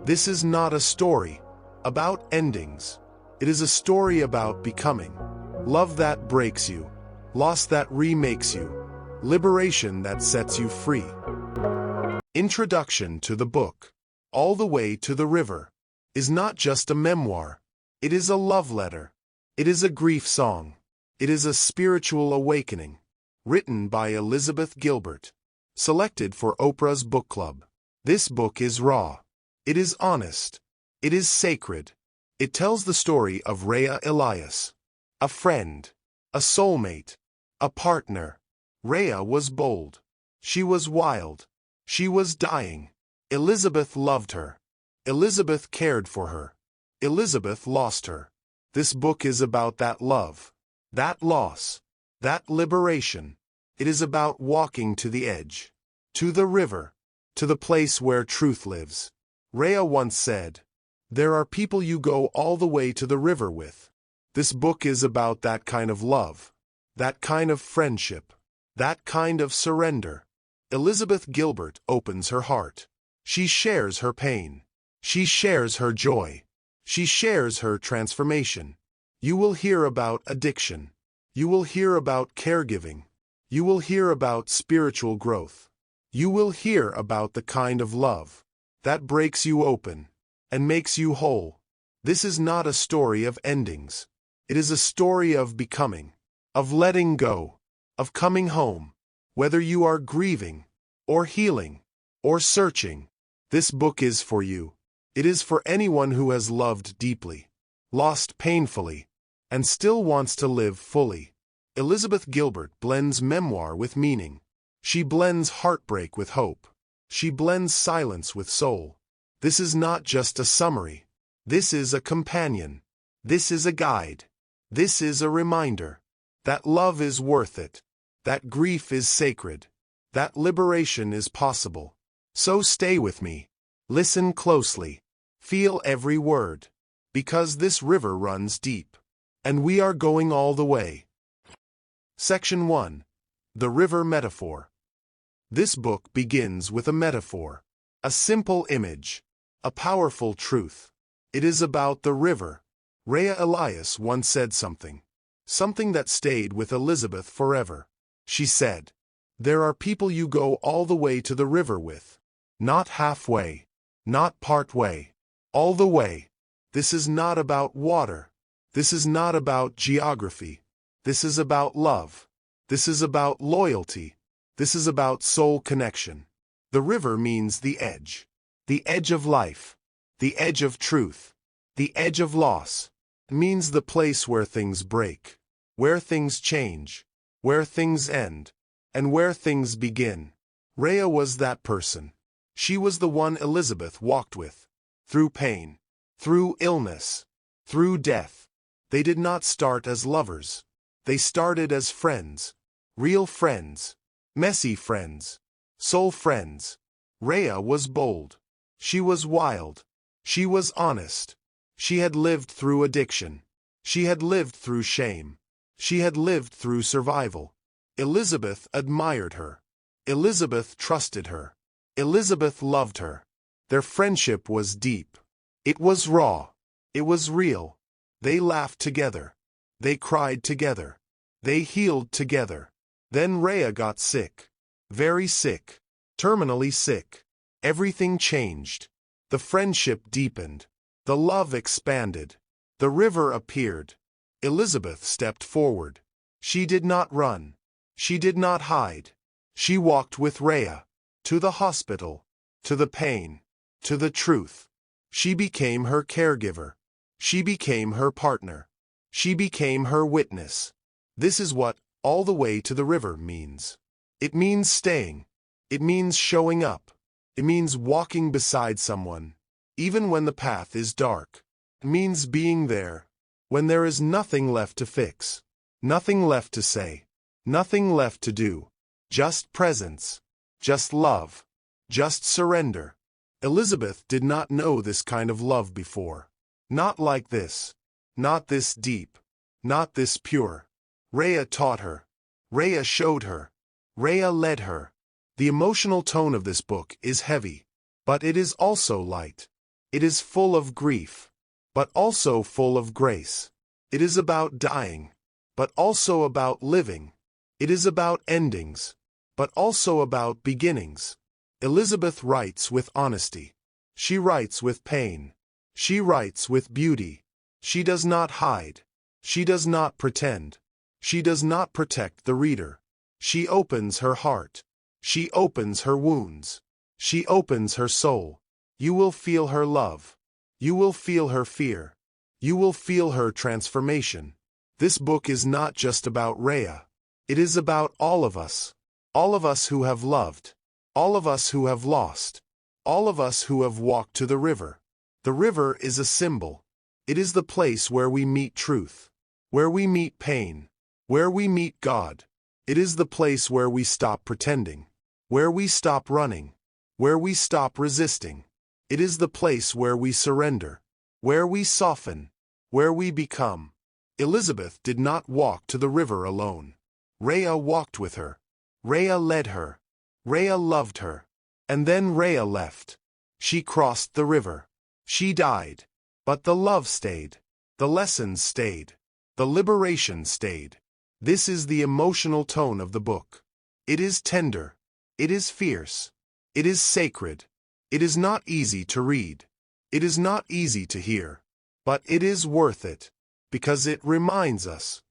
This is not a story about endings. It is a story about becoming. Love that breaks you, loss that remakes you, liberation that sets you free. Introduction to the book, All the Way to the River, is not just a memoir. It is a love letter. It is a grief song. It is a spiritual awakening. Written by Elizabeth Gilbert. Selected for Oprah's book club. This book is raw. It is honest. It is sacred. It tells the story of Rayya Elias. A friend. A soulmate. A partner. Rayya was bold. She was wild. She was dying. Elizabeth loved her. Elizabeth cared for her. Elizabeth lost her. This book is about that love, that loss, that liberation. It is about walking to the edge, to the river, to the place where truth lives. Rayya once said, "There are people you go all the way to the river with." This book is about that kind of love, that kind of friendship, that kind of surrender. Elizabeth Gilbert opens her heart. She shares her pain. She shares her joy. She shares her transformation. You will hear about addiction. You will hear about caregiving. You will hear about spiritual growth. You will hear about the kind of love that breaks you open and makes you whole. This is not a story of endings. It is a story of becoming, of letting go, of coming home. Whether you are grieving, or healing, or searching, this book is for you. It is for anyone who has loved deeply, lost painfully, and still wants to live fully. Elizabeth Gilbert blends memoir with meaning. She blends heartbreak with hope. She blends silence with soul. This is not just a summary. This is a companion. This is a guide. This is a reminder that love is worth it, that grief is sacred, that liberation is possible. So stay with me. Listen closely. Feel every word. Because this river runs deep. And we are going all the way. Section 1. The River Metaphor. This book begins with a metaphor. A simple image. A powerful truth. It is about the river. Rayya Elias once said something that stayed with Elizabeth forever. She said, "There are people you go all the way to the river with. Not halfway. Not part way. All the way." This is not about water. This is not about geography. This is about love. This is about loyalty. This is about soul connection. The river means the edge of life, the edge of truth, the edge of loss. It means the place where things break, where things change, where things end, and where things begin. Rayya was that person. She was the one Elizabeth walked with, through pain, through illness, through death. They did not start as lovers. They started as friends. Real friends. Messy friends. Soul friends. Rayya was bold. She was wild. She was honest. She had lived through addiction. She had lived through shame. She had lived through survival. Elizabeth admired her. Elizabeth trusted her. Elizabeth loved her. Their friendship was deep. It was raw. It was real. They laughed together. They cried together. They healed together. Then Rayya got sick. Very sick. Terminally sick. Everything changed. The friendship deepened. The love expanded. The river appeared. Elizabeth stepped forward. She did not run. She did not hide. She walked with Rayya. To the hospital. To the pain. To the truth. She became her caregiver. She became her partner. She became her witness. This is what all the way to the river means. It means staying. It means showing up. It means walking beside someone, even when the path is dark. It means being there, when there is nothing left to fix, nothing left to say, nothing left to do. Just presence. Just love. Just surrender. Elizabeth did not know this kind of love before. Not like this. Not this deep. Not this pure. Rayya taught her. Rayya showed her. Rayya led her. The emotional tone of this book is heavy, but it is also light. It is full of grief, but also full of grace. It is about dying, but also about living. It is about endings, but also about beginnings. Elizabeth writes with honesty. She writes with pain. She writes with beauty. She does not hide. She does not pretend. She does not protect the reader. She opens her heart. She opens her wounds. She opens her soul. You will feel her love. You will feel her fear. You will feel her transformation. This book is not just about Rayya. It is about all of us. All of us who have loved. All of us who have lost. All of us who have walked to the river. The river is a symbol. It is the place where we meet truth, where we meet pain, where we meet God. It is the place where we stop pretending, where we stop running, where we stop resisting. It is the place where we surrender, where we soften, where we become. Elizabeth did not walk to the river alone. Rayya walked with her. Rayya led her. Rayya loved her. And then Rayya left. She crossed the river. She died. But the love stayed. The lessons stayed. The liberation stayed. This is the emotional tone of the book. It is tender. It is fierce. It is sacred. It is not easy to read. It is not easy to hear. But it is worth it. Because it reminds us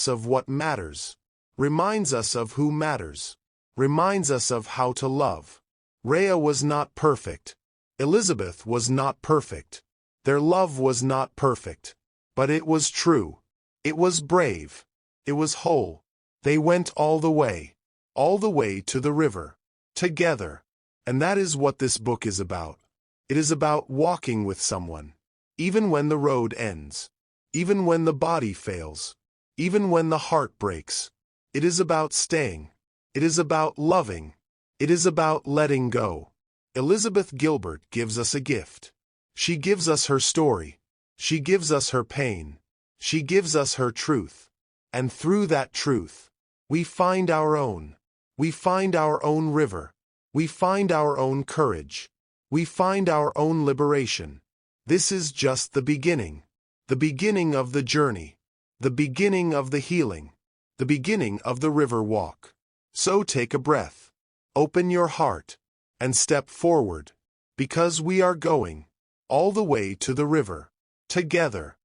of what matters, reminds us of who matters, reminds us of how to love. Rayya was not perfect. Elizabeth was not perfect. Their love was not perfect. But it was true. It was brave. It was whole. They went all the way to the river, together. And that is what this book is about. It is about walking with someone, even when the road ends, even when the body fails, even when the heart breaks. It is about staying. It is about loving. It is about letting go. Elizabeth Gilbert gives us a gift. She gives us her story. She gives us her pain. She gives us her truth. And through that truth, we find our own. We find our own river. We find our own courage. We find our own liberation. This is just the beginning of the journey, the beginning of the healing, the beginning of the river walk. So take a breath, open your heart, and step forward, because we are going all the way to the river, together.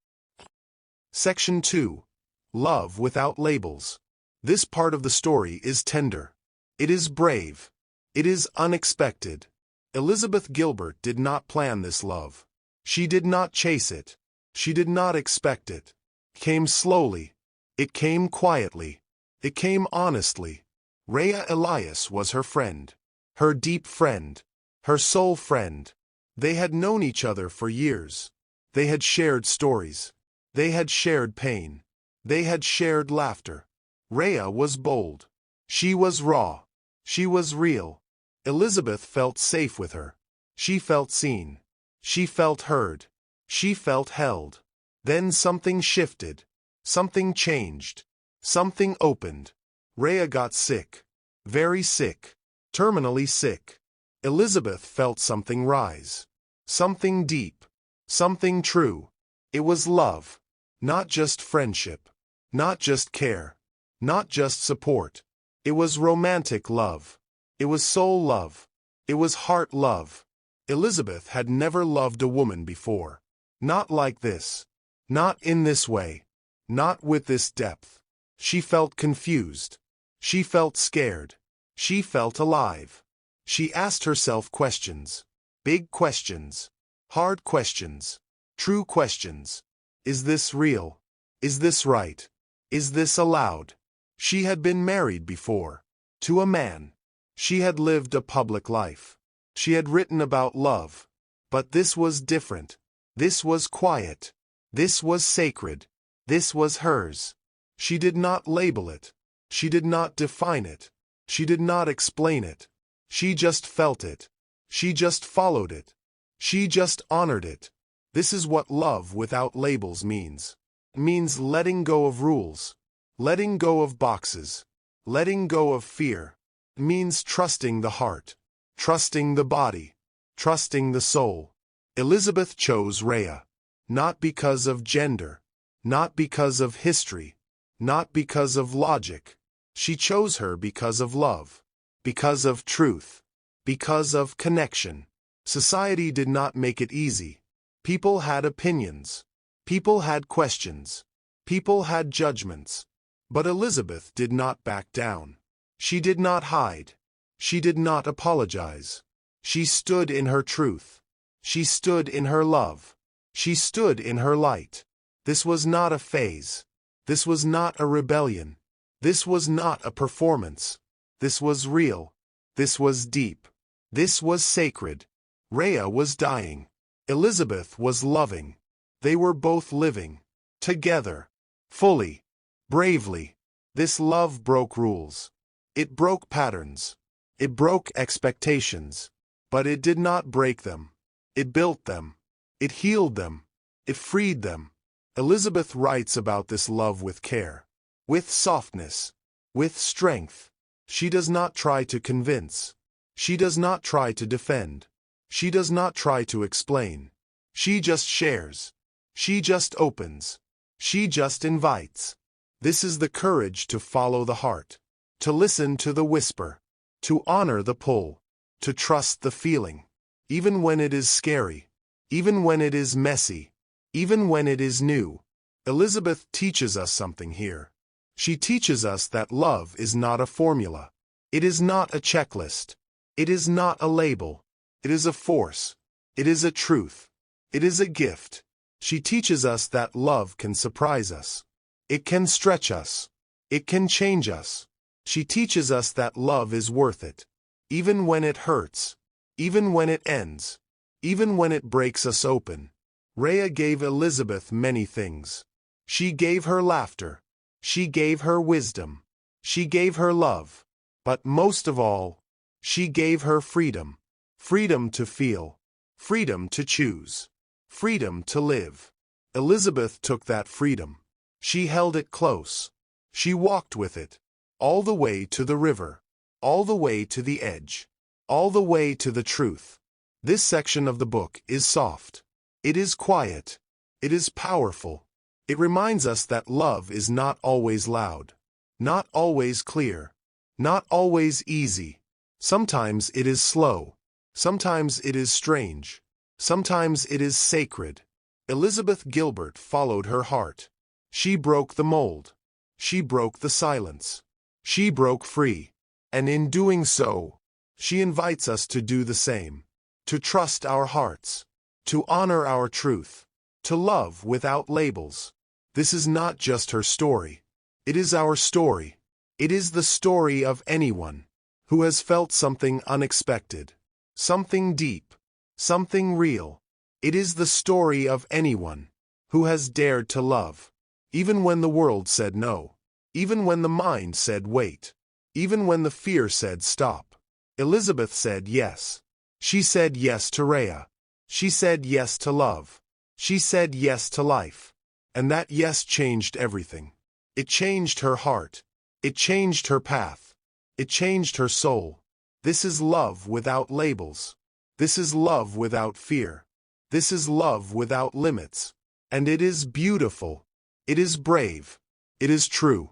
Section 2. Love without labels. This part of the story is tender. It is brave. It is unexpected. Elizabeth Gilbert did not plan this love. She did not chase it. She did not expect it. It came slowly. It came quietly. It came honestly. Rayya Elias was her friend. Her deep friend. Her soul friend. They had known each other for years. They had shared stories. They had shared pain. They had shared laughter. Rayya was bold. She was raw. She was real. Elizabeth felt safe with her. She felt seen. She felt heard. She felt held. Then something shifted. Something changed. Something opened. Rayya got sick. Very sick. Terminally sick. Elizabeth felt something rise. Something deep. Something true. It was love. Not just friendship. Not just care. Not just support. It was romantic love. It was soul love. It was heart love. Elizabeth had never loved a woman before. Not like this. Not in this way. Not with this depth. She felt confused. She felt scared. She felt alive. She asked herself questions. Big questions. Hard questions. True questions. Is this real? Is this right? Is this allowed? She had been married before. To a man. She had lived a public life. She had written about love. But this was different. This was quiet. This was sacred. This was hers. She did not label it. She did not define it. She did not explain it. She just felt it. She just followed it. She just honored it. This is what love without labels means. It means letting go of rules. Letting go of boxes. Letting go of fear. It means trusting the heart. Trusting the body. Trusting the soul. Elizabeth chose Rayya, not because of gender, not because of history, not because of logic. She chose her because of love, because of truth, because of connection. Society did not make it easy. People had opinions. People had questions. People had judgments. But Elizabeth did not back down. She did not hide. She did not apologize. She stood in her truth. She stood in her love. She stood in her light. This was not a phase. This was not a rebellion. This was not a performance. This was real. This was deep. This was sacred. Rayya was dying. Elizabeth was loving. They were both living. Together. Fully. Bravely. This love broke rules. It broke patterns. It broke expectations. But it did not break them. It built them. It healed them. It freed them. Elizabeth writes about this love with care, with softness, with strength. She does not try to convince. She does not try to defend. She does not try to explain. She just shares. She just opens. She just invites. This is the courage to follow the heart, to listen to the whisper, to honor the pull, to trust the feeling, even when it is scary, even when it is messy, even when it is new. Elizabeth teaches us something here. She teaches us that love is not a formula. It is not a checklist. It is not a label. It is a force. It is a truth. It is a gift. She teaches us that love can surprise us. It can stretch us. It can change us. She teaches us that love is worth it. Even when it hurts. Even when it ends. Even when it breaks us open. Rayya gave Elizabeth many things. She gave her laughter. She gave her wisdom. She gave her love. But most of all, she gave her freedom. Freedom to feel. Freedom to choose. Freedom to live. Elizabeth took that freedom. She held it close. She walked with it. All the way to the river. All the way to the edge. All the way to the truth. This section of the book is soft. It is quiet. It is powerful. It reminds us that love is not always loud. Not always clear. Not always easy. Sometimes it is slow. Sometimes it is strange. Sometimes it is sacred. Elizabeth Gilbert followed her heart. She broke the mold. She broke the silence. She broke free. And in doing so, she invites us to do the same. To trust our hearts. To honor our truth. To love without labels. This is not just her story. It is our story. It is the story of anyone who has felt something unexpected. Something deep. Something real. It is the story of anyone who has dared to love. Even when the world said no. Even when the mind said wait. Even when the fear said stop. Elizabeth said yes. She said yes to Rayya. She said yes to love. She said yes to life. And that yes changed everything. It changed her heart. It changed her path. It changed her soul. This is love without labels. This is love without fear. This is love without limits. And it is beautiful. It is brave. It is true.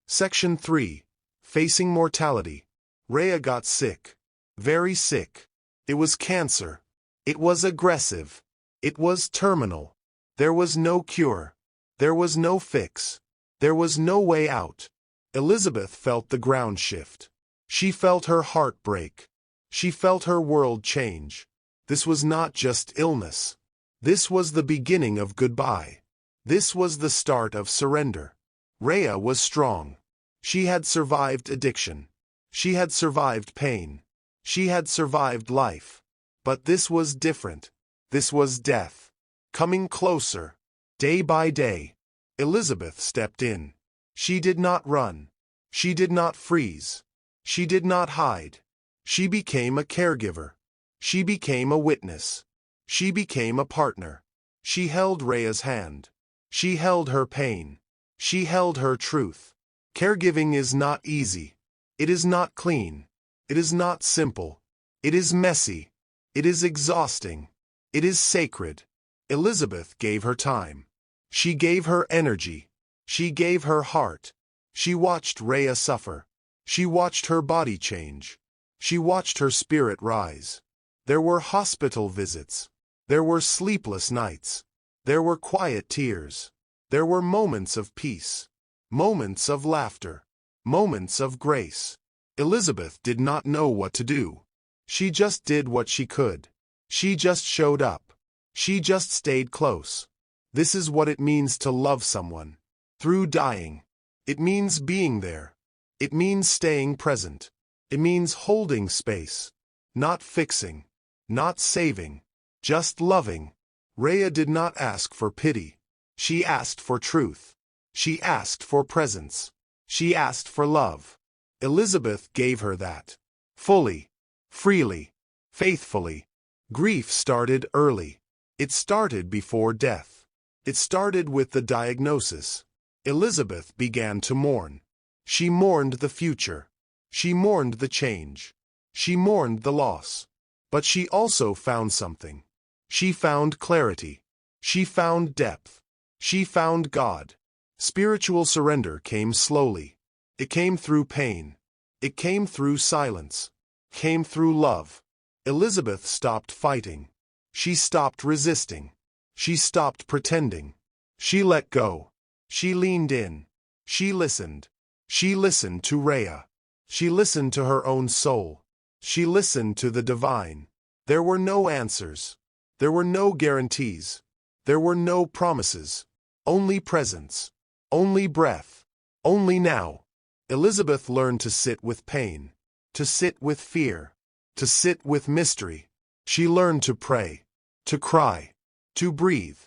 Section 3. Facing mortality. Rayya got sick. Very sick. It was cancer. It was aggressive. It was terminal. There was no cure. There was no fix. There was no way out. Elizabeth felt the ground shift. She felt her heart break. She felt her world change. This was not just illness. This was the beginning of goodbye. This was the start of surrender. Rayya was strong. She had survived addiction. She had survived pain. She had survived life. But this was different. This was death. Coming closer. Day by day. Elizabeth stepped in. She did not run. She did not freeze. She did not hide. She became a caregiver. She became a witness. She became a partner. She held Rayya's hand. She held her pain. She held her truth. Caregiving is not easy. It is not clean. It is not simple. It is messy. It is exhausting. It is sacred. Elizabeth gave her time. She gave her energy. She gave her heart. She watched Rayya suffer. She watched her body change. She watched her spirit rise. There were hospital visits. There were sleepless nights. There were quiet tears. There were moments of peace. Moments of laughter. Moments of grace. Elizabeth did not know what to do. She just did what she could. She just showed up. She just stayed close. This is what it means to love someone. Through dying. It means being there. It means staying present. It means holding space. Not fixing. Not saving. Just loving. Rayya did not ask for pity. She asked for truth. She asked for presence. She asked for love. Elizabeth gave her that. Fully. Freely. Faithfully. Grief started early. It started before death. It started with the diagnosis. Elizabeth began to mourn. She mourned the future. She mourned the change. She mourned the loss. But she also found something. She found clarity. She found depth. She found God. Spiritual surrender came slowly. It came through pain. It came through silence. Came through love. Elizabeth stopped fighting. She stopped resisting. She stopped pretending. She let go. She leaned in. She listened. She listened to Rayya. She listened to her own soul. She listened to the divine. There were no answers. There were no guarantees. There were no promises. Only presence. Only breath. Only now. Elizabeth learned to sit with pain. To sit with fear. To sit with mystery. She learned to pray. To cry. To breathe.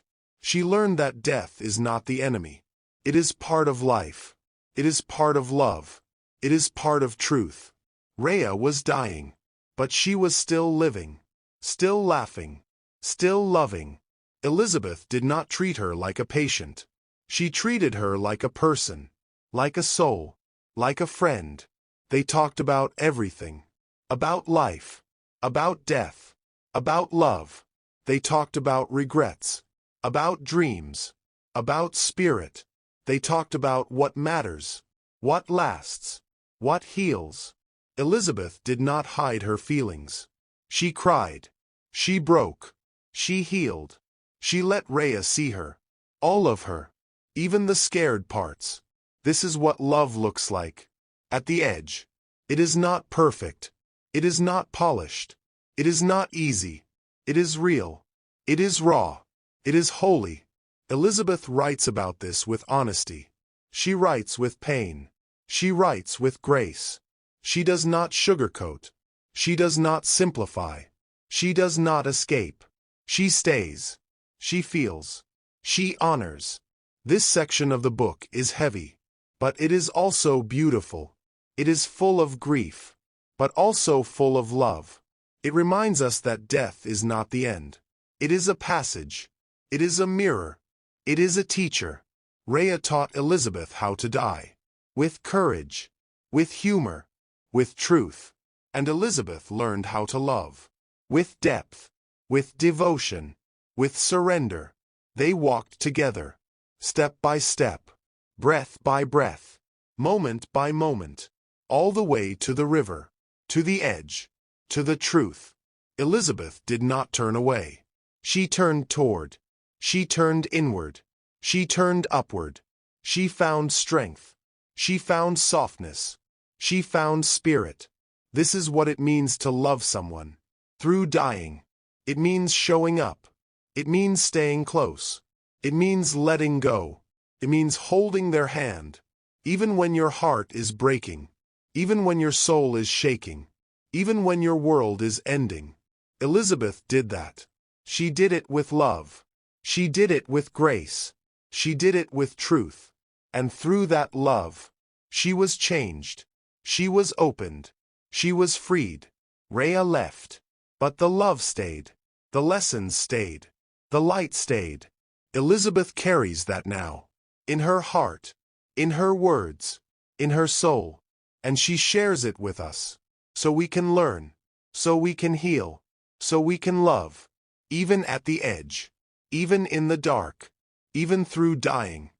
She learned that death is not the enemy. It is part of life. It is part of love. It is part of truth. Rayya was dying. But she was still living. Still laughing. Still loving. Elizabeth did not treat her like a patient. She treated her like a person. Like a soul. Like a friend. They talked about everything. About life. About death. About love. They talked about regrets. About dreams. About spirit. They talked about what matters. What lasts. What heals. Elizabeth did not hide her feelings. She cried. She broke. She healed. She let Rayya see her. All of her. Even the scared parts. This is what love looks like. At the edge. It is not perfect. It is not polished. It is not easy. It is real. It is raw. It is holy. Elizabeth writes about this with honesty. She writes with pain. She writes with grace. She does not sugarcoat. She does not simplify. She does not escape. She stays. She feels. She honors. This section of the book is heavy. But it is also beautiful. It is full of grief. But also full of love. It reminds us that death is not the end. It is a passage. It is a mirror. It is a teacher. Rayya taught Elizabeth how to die. With courage. With humor. With truth. And Elizabeth learned how to love. With depth. With devotion. With surrender. They walked together. Step by step. Breath by breath. Moment by moment. All the way to the river. To the edge. To the truth. Elizabeth did not turn away. She turned toward. She turned inward. She turned upward. She found strength. She found softness. She found spirit. This is what it means to love someone. Through dying. It means showing up. It means staying close. It means letting go. It means holding their hand. Even when your heart is breaking. Even when your soul is shaking. Even when your world is ending. Elizabeth did that. She did it with love. She did it with grace. She did it with truth. And through that love, she was changed. She was opened. She was freed. Rayya left. But the love stayed. The lessons stayed. The light stayed. Elizabeth carries that now. In her heart. In her words. In her soul. And she shares it with us. So we can learn. So we can heal. So we can love. even at the edge, even in the dark, even through dying.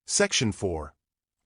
Section 4.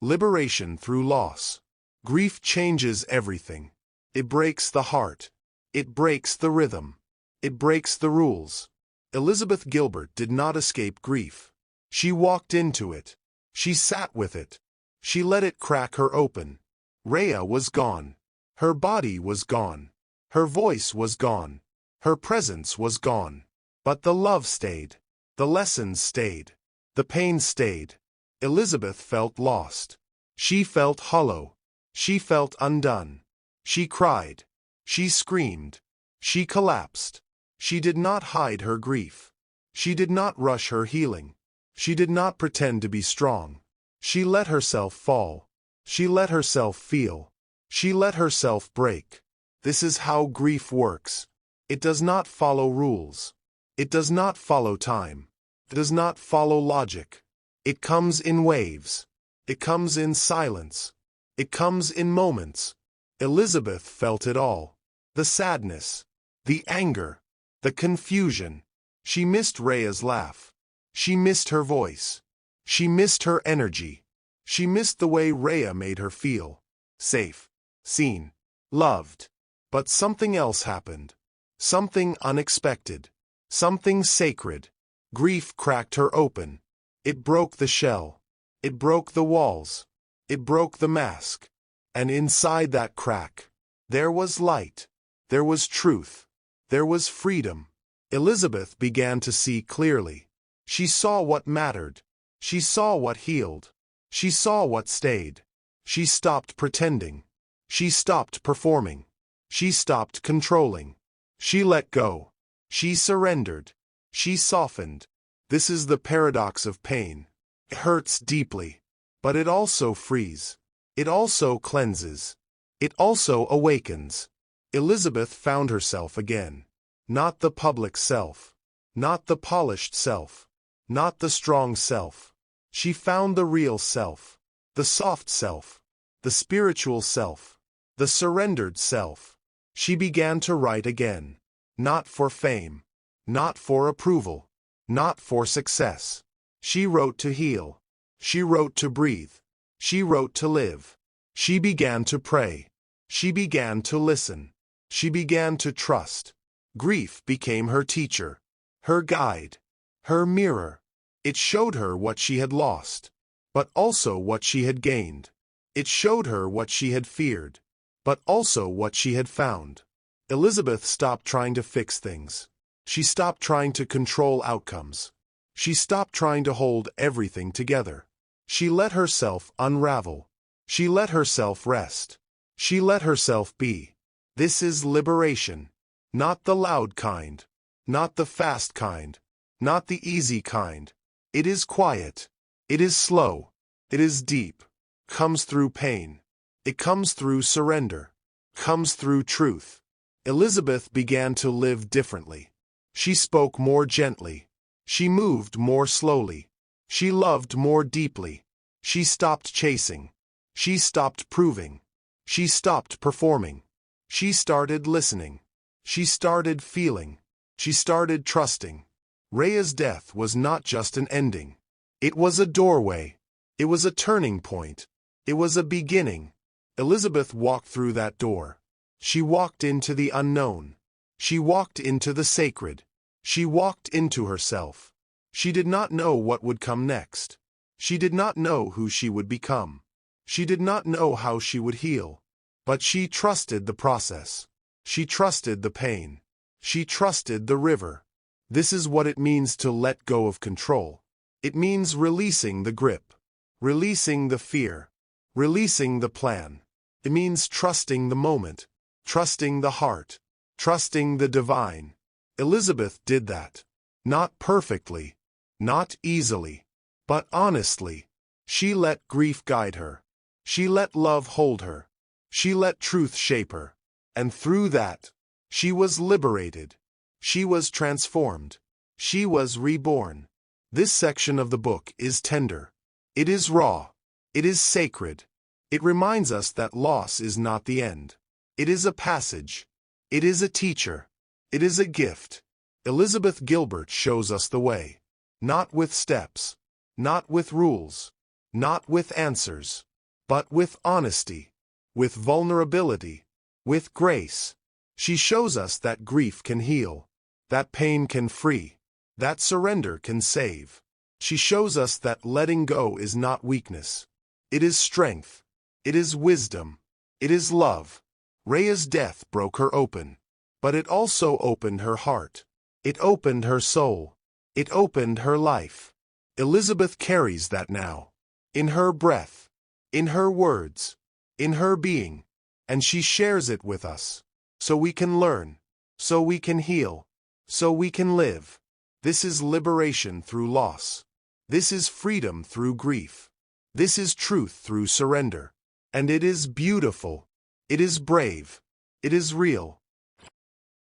Liberation through loss. Grief changes everything. It breaks the heart. It breaks the rhythm. It breaks the rules. Elizabeth Gilbert did not escape grief. She walked into it. She sat with it. She let it crack her open. Rayya was gone. Her body was gone. Her voice was gone. Her presence was gone. But the love stayed. The lessons stayed. The pain stayed. Elizabeth felt lost. She felt hollow. She felt undone. She cried. She screamed. She collapsed. She did not hide her grief. She did not rush her healing. She did not pretend to be strong. She let herself fall. She let herself feel. She let herself break. This is how grief works. It does not follow rules. It does not follow time. It does not follow logic. It comes in waves. It comes in silence. It comes in moments. Elizabeth felt it all. The sadness. The anger. The confusion. She missed Rayya's laugh. She missed her voice. She missed her energy. She missed the way Rayya made her feel. Safe. Seen. Loved. But something else happened. Something unexpected. Something sacred. Grief cracked her open. It broke the shell. It broke the walls. It broke the mask. And inside that crack, there was light. There was truth. There was freedom. Elizabeth began to see clearly. She saw what mattered. She saw what healed. She saw what stayed. She stopped pretending. She stopped performing. She stopped controlling. She let go. She surrendered. She softened. This is the paradox of pain. It hurts deeply, but it also frees. It also cleanses. It also awakens. Elizabeth found herself again. Not the public self. Not the polished self. Not the strong self. She found the real self. The soft self. The spiritual self. The surrendered self. She began to write again. Not for fame. Not for approval. Not for success. She wrote to heal. She wrote to breathe. She wrote to live. She began to pray. She began to listen. She began to trust. Grief became her teacher, her guide, her mirror. It showed her what she had lost, but also what she had gained. It showed her what she had feared, but also what she had found. Elizabeth stopped trying to fix things. She stopped trying to control outcomes. She stopped trying to hold everything together. She let herself unravel. She let herself rest. She let herself be. This is liberation. Not the loud kind. Not the fast kind. Not the easy kind. It is quiet. It is slow. It is deep. Comes through pain. It comes through surrender. Comes through truth. Elizabeth began to live differently. She spoke more gently. She moved more slowly. She loved more deeply. She stopped chasing. She stopped proving. She stopped performing. She started listening. She started feeling. She started trusting. Rayya's death was not just an ending. It was a doorway. It was a turning point. It was a beginning. Elizabeth walked through that door. She walked into the unknown. She walked into the sacred. She walked into herself. She did not know what would come next. She did not know who she would become. She did not know how she would heal. But she trusted the process. She trusted the pain. She trusted the river. This is what it means to let go of control. It means releasing the grip. Releasing the fear. Releasing the plan. It means trusting the moment. Trusting the heart. Trusting the divine. Elizabeth did that. Not perfectly. Not easily. But honestly. She let grief guide her. She let love hold her. She let truth shape her. And through that, she was liberated. She was transformed. She was reborn. This section of the book is tender. It is raw. It is sacred. It reminds us that loss is not the end. It is a passage. It is a teacher. It is a gift. Elizabeth Gilbert shows us the way. Not with steps, not with rules, not with answers, but with honesty, with vulnerability, with grace. She shows us that grief can heal, that pain can free, that surrender can save. She shows us that letting go is not weakness. It is strength. It is wisdom. It is love. Rayya's death broke her open, but it also opened her heart. It opened her soul. It opened her life. Elizabeth carries that now, in her breath, in her words, in her being, and she shares it with us, so we can learn, so we can heal, so we can live. This is liberation through loss. This is freedom through grief. This is truth through surrender. And it is beautiful. It is brave. It is real.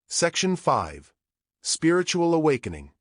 Section 5. Spiritual Awakening.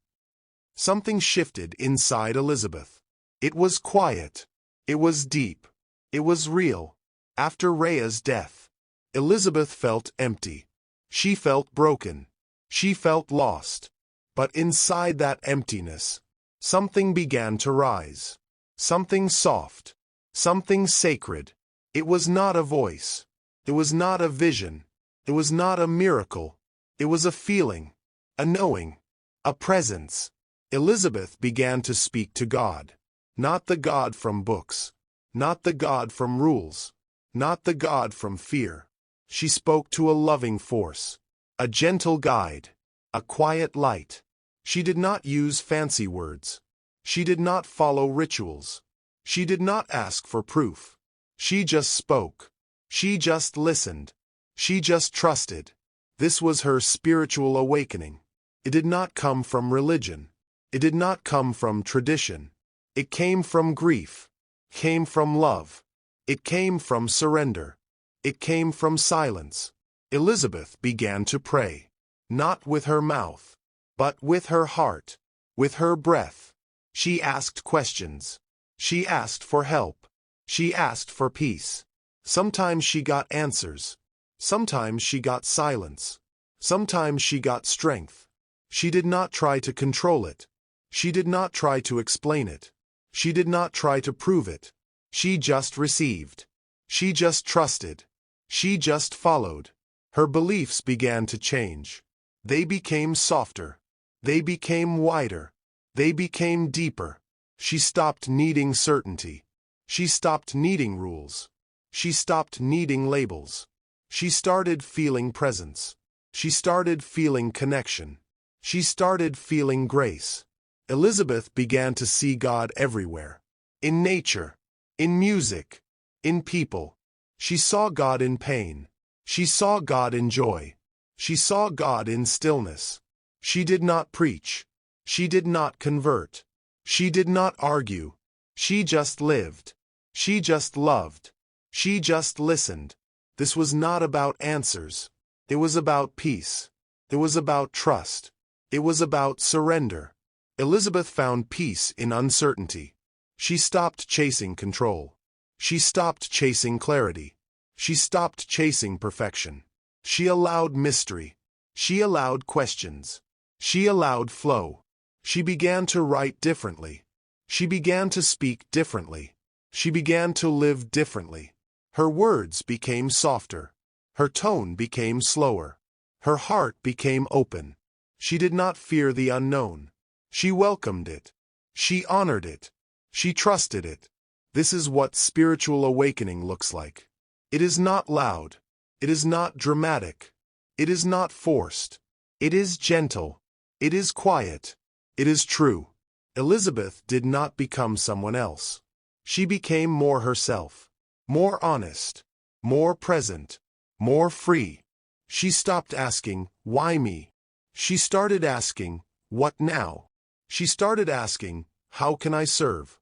Something shifted inside Elizabeth. It was quiet. It was deep. It was real. After Rayya's death, Elizabeth felt empty. She felt broken. She felt lost. But inside that emptiness, something began to rise. Something soft. Something sacred. It was not a voice. It was not a vision. It was not a miracle. It was a feeling, a knowing, a presence. Elizabeth began to speak to God. Not the God from books. Not the God from rules. Not the God from fear. She spoke to a loving force, a gentle guide, a quiet light. She did not use fancy words. She did not follow rituals. She did not ask for proof. She just spoke. She just listened. She just trusted. This was her spiritual awakening. It did not come from religion. It did not come from tradition. It came from grief. Came from love. It came from surrender. It came from silence. Elizabeth began to pray. Not with her mouth, but with her heart, with her breath. She asked questions. She asked for help. She asked for peace. Sometimes she got answers. Sometimes she got silence. Sometimes she got strength. She did not try to control it. She did not try to explain it. She did not try to prove it. She just received. She just trusted. She just followed. Her beliefs began to change. They became softer. They became wider. They became deeper. She stopped needing certainty. She stopped needing rules. She stopped needing labels. She started feeling presence. She started feeling connection. She started feeling grace. Elizabeth began to see God everywhere. In nature. In music. In people. She saw God in pain. She saw God in joy. She saw God in stillness. She did not preach. She did not convert. She did not argue. She just lived. She just loved. She just listened. This was not about answers. It was about peace. It was about trust. It was about surrender. Elizabeth found peace in uncertainty. She stopped chasing control. She stopped chasing clarity. She stopped chasing perfection. She allowed mystery. She allowed questions. She allowed flow. She began to write differently. She began to speak differently. She began to live differently. Her words became softer. Her tone became slower. Her heart became open. She did not fear the unknown. She welcomed it. She honored it. She trusted it. This is what spiritual awakening looks like. It is not loud. It is not dramatic. It is not forced. It is gentle. It is quiet. It is true. Elizabeth did not become someone else. She became more herself. More honest. More present. More free. She stopped asking, "Why me?" She started asking, "What now?" She started asking, "How can I serve?"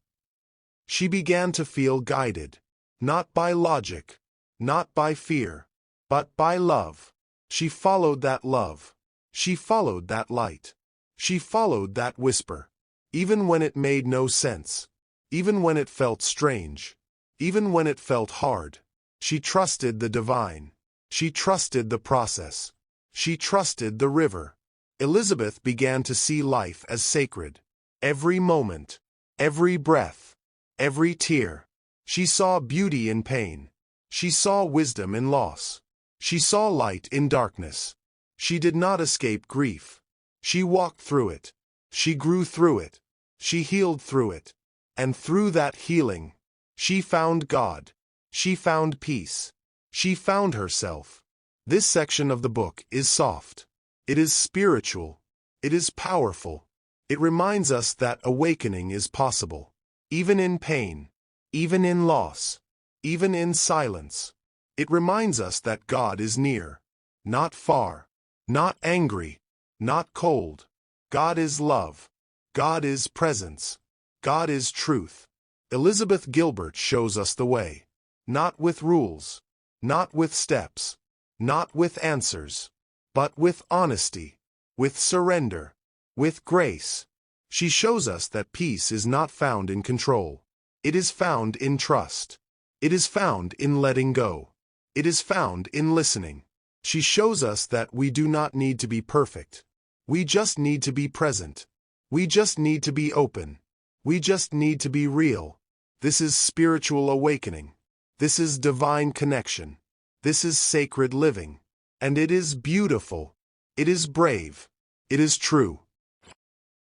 She began to feel guided. Not by logic. Not by fear. But by love. She followed that love. She followed that light. She followed that whisper. Even when it made no sense. Even when it felt strange. Even when it felt hard. She trusted the divine. She trusted the process. She trusted the river. Elizabeth began to see life as sacred. Every moment, every breath, every tear. She saw beauty in pain. She saw wisdom in loss. She saw light in darkness. She did not escape grief. She walked through it. She grew through it. She healed through it. And through that healing, she found God. She found peace. She found herself. This section of the book is soft. It is spiritual. It is powerful. It reminds us that awakening is possible. Even in pain. Even in loss. Even in silence. It reminds us that God is near. Not far. Not angry. Not cold. God is love. God is presence. God is truth. Elizabeth Gilbert shows us the way. Not with rules. Not with steps. Not with answers. But with honesty. With surrender. With grace. She shows us that peace is not found in control. It is found in trust. It is found in letting go. It is found in listening. She shows us that we do not need to be perfect. We just need to be present. We just need to be open. We just need to be real. This is spiritual awakening. This is divine connection. This is sacred living. And it is beautiful. It is brave. It is true.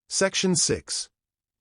Section 6.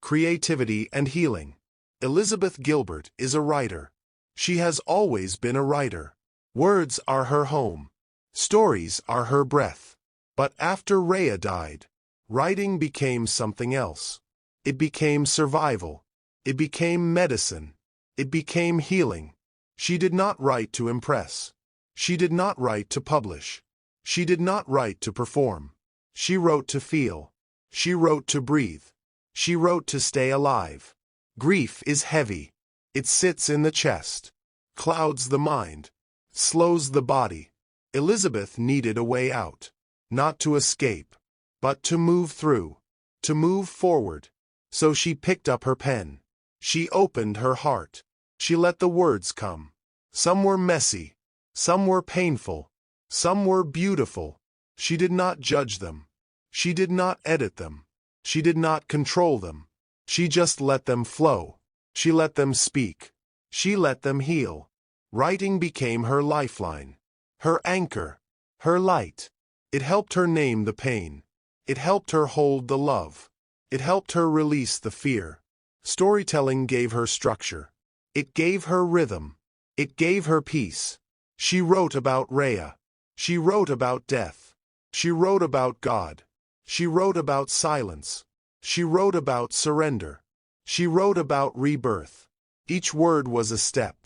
Creativity and Healing. Elizabeth Gilbert is a writer. She has always been a writer. Words are her home. Stories are her breath. But after Rayya died, writing became something else. It became survival. It became medicine. It became healing. She did not write to impress. She did not write to publish. She did not write to perform. She wrote to feel. She wrote to breathe. She wrote to stay alive. Grief is heavy. It sits in the chest, clouds the mind, slows the body. Elizabeth needed a way out. Not to escape, but to move through, to move forward. So she picked up her pen. She opened her heart. She let the words come. Some were messy. Some were painful. Some were beautiful. She did not judge them. She did not edit them. She did not control them. She just let them flow. She let them speak. She let them heal. Writing became her lifeline, her anchor, her light. It helped her name the pain. It helped her hold the love. It helped her release the fear. Storytelling gave her structure. It gave her rhythm. It gave her peace. She wrote about Rayya. She wrote about death. She wrote about God. She wrote about silence. She wrote about surrender. She wrote about rebirth. Each word was a step.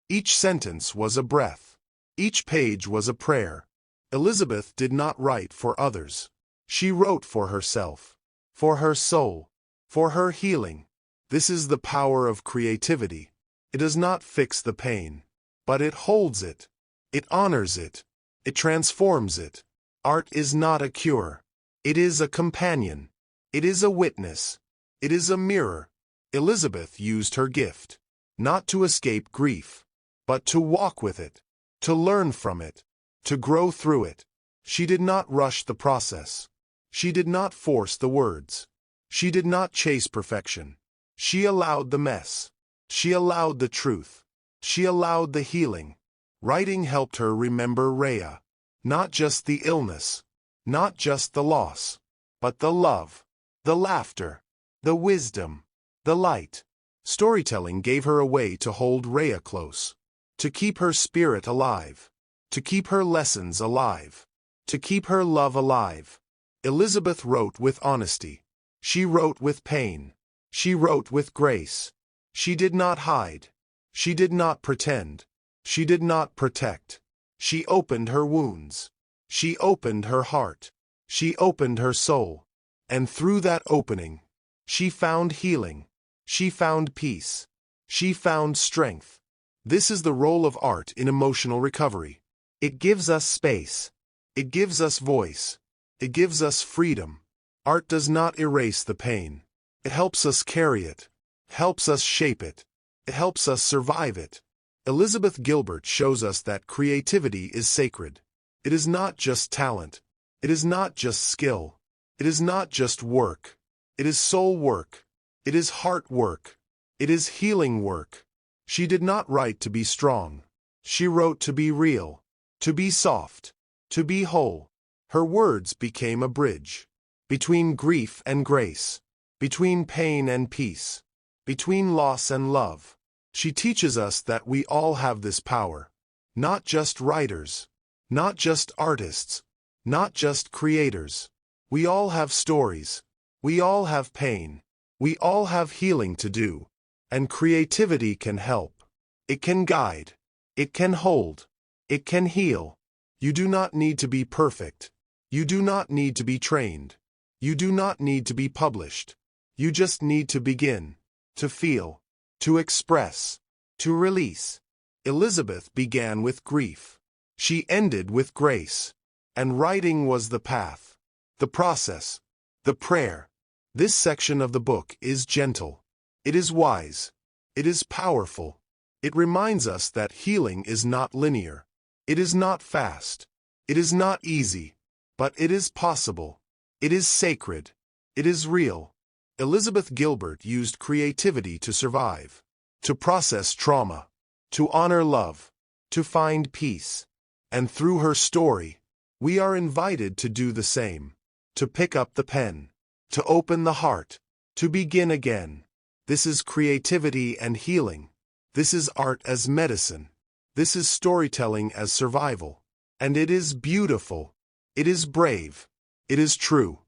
Each sentence was a breath. Each page was a prayer. Elizabeth did not write for others. She wrote for herself, for her soul, for her healing. This is the power of creativity. It does not fix the pain, but it holds it. It honors it. It transforms it. Art is not a cure. It is a companion. It is a witness. It is a mirror. Elizabeth used her gift, not to escape grief, but to walk with it, to learn from it, to grow through it. She did not rush the process. She did not force the words. She did not chase perfection. She allowed the mess. She allowed the truth. She allowed the healing. Writing helped her remember Rayya, not just the illness, not just the loss, but the love, the laughter, the wisdom, the light. Storytelling gave her a way to hold Rayya close, to keep her spirit alive, to keep her lessons alive, to keep her love alive. Elizabeth wrote with honesty. She wrote with pain. She wrote with grace. She did not hide. She did not pretend. She did not protect. She opened her wounds. She opened her heart. She opened her soul. And through that opening, she found healing. She found peace. She found strength. This is the role of art in emotional recovery. It gives us space. It gives us voice. It gives us freedom. Art does not erase the pain. It helps us carry it. Helps us shape it. It helps us survive it. Elizabeth Gilbert shows us that creativity is sacred. It is not just talent. It is not just skill. It is not just work. It is soul work. It is heart work. It is healing work. She did not write to be strong. She wrote to be real, to be soft, to be whole. Her words became a bridge between grief and grace, between pain and peace, between loss and love. She teaches us that we all have this power. Not just writers, not just artists, not just creators. We all have stories. We all have pain. We all have healing to do. And creativity can help. It can guide. It can hold. It can heal. You do not need to be perfect. You do not need to be trained. You do not need to be published. You just need to begin, to feel, to express, to release. Elizabeth began with grief. She ended with grace. And writing was the path, the process, the prayer. This section of the book is gentle. It is wise. It is powerful. It reminds us that healing is not linear. It is not fast. It is not easy. But it is possible. It is sacred. It is real. Elizabeth Gilbert used creativity to survive, to process trauma, to honor love, to find peace. And through her story, we are invited to do the same, to pick up the pen, to open the heart, to begin again. This is creativity and healing. This is art as medicine. This is storytelling as survival. And it is beautiful. It is brave. It is true.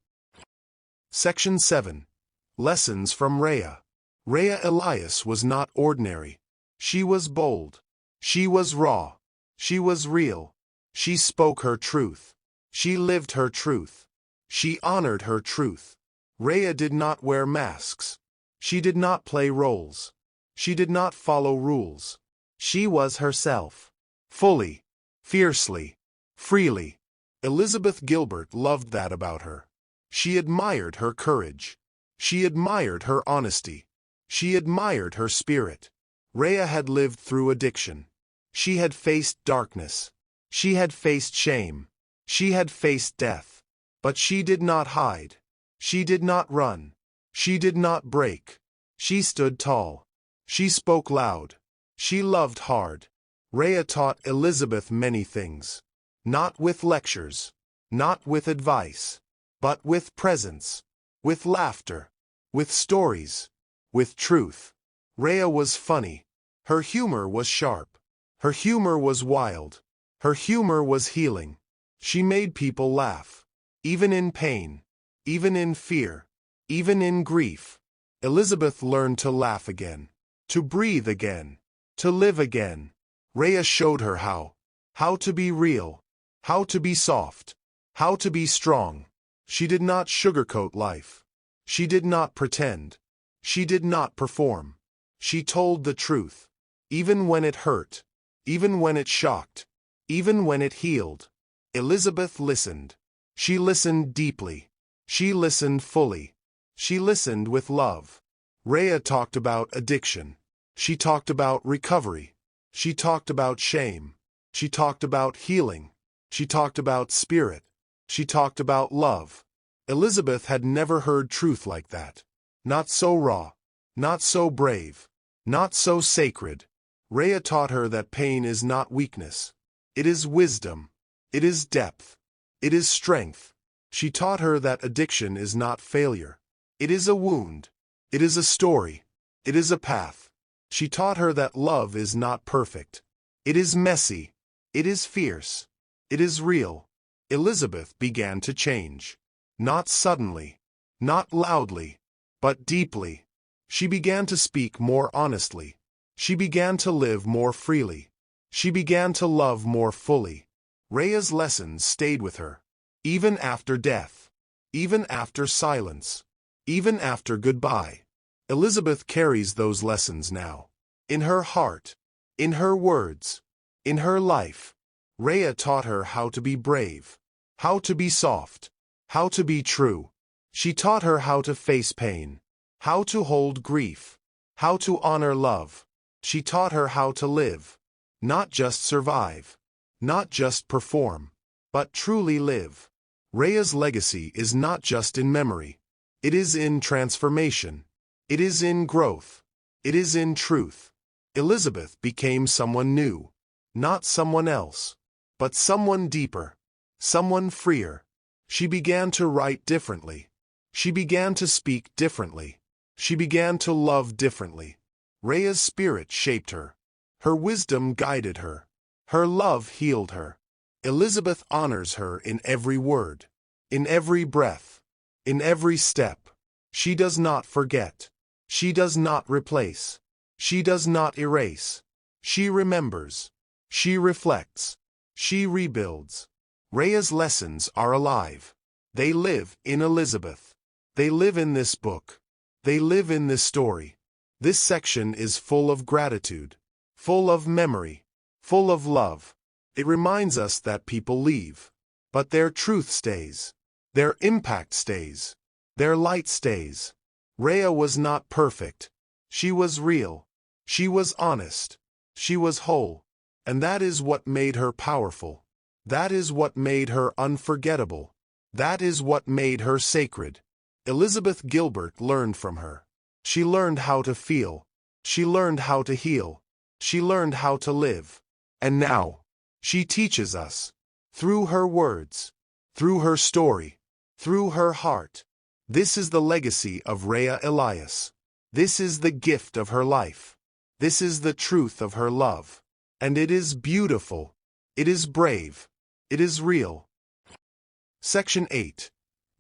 Section 7. Lessons from Rayya. Rayya Elias was not ordinary. She was bold. She was raw. She was real. She spoke her truth. She lived her truth. She honored her truth. Rayya did not wear masks. She did not play roles. She did not follow rules. She was herself. Fully. Fiercely. Freely. Elizabeth Gilbert loved that about her. She admired her courage. She admired her honesty. She admired her spirit. Rayya had lived through addiction. She had faced darkness. She had faced shame. She had faced death. But she did not hide. She did not run. She did not break. She stood tall. She spoke loud. She loved hard. Rayya taught Elizabeth many things. Not with lectures. Not with advice. But with presence. With laughter. With stories. With truth. Rayya was funny. Her humor was sharp. Her humor was wild. Her humor was healing. She made people laugh. Even in pain. Even in fear. Even in grief. Elizabeth learned to laugh again. To breathe again. To live again. Rayya showed her how. How to be real. How to be soft. How to be strong. She did not sugarcoat life. She did not pretend. She did not perform. She told the truth. Even when it hurt. Even when it shocked. Even when it healed. Elizabeth listened. She listened deeply. She listened fully. She listened with love. Rayya talked about addiction. She talked about recovery. She talked about shame. She talked about healing. She talked about spirit. She talked about love. Elizabeth had never heard truth like that. Not so raw. Not so brave. Not so sacred. Rayya taught her that pain is not weakness. It is wisdom. It is depth. It is strength. She taught her that addiction is not failure. It is a wound. It is a story. It is a path. She taught her that love is not perfect. It is messy. It is fierce. It is real. Elizabeth began to change. Not suddenly. Not loudly. But deeply. She began to speak more honestly. She began to live more freely. She began to love more fully. Rayya's lessons stayed with her. Even after death. Even after silence. Even after goodbye. Elizabeth carries those lessons now. In her heart. In her words. In her life. Rayya taught her how to be brave. How to be soft. How to be true. She taught her how to face pain. How to hold grief. How to honor love. She taught her how to live. Not just survive. Not just perform. But truly live. Rayya's legacy is not just in memory. It is in transformation. It is in growth. It is in truth. Elizabeth became someone new. Not someone else, but someone deeper. Someone freer. She began to write differently. She began to speak differently. She began to love differently. Rayya's spirit shaped her. Her wisdom guided her. Her love healed her. Elizabeth honors her in every word, in every breath, in every step. She does not forget. She does not replace. She does not erase. She remembers. She reflects. She rebuilds. Rayya's lessons are alive. They live in Elizabeth. They live in this book. They live in this story. This section is full of gratitude, full of memory, full of love. It reminds us that people leave, but their truth stays. Their impact stays. Their light stays. Rayya was not perfect. She was real. She was honest. She was whole. And that is what made her powerful. That is what made her unforgettable. That is what made her sacred. Elizabeth Gilbert learned from her. She learned how to feel. She learned how to heal. She learned how to live. And now, she teaches us. Through her words. Through her story. Through her heart. This is the legacy of Rayya Elias. This is the gift of her life. This is the truth of her love. And it is beautiful. It is brave. It is real. Section 8.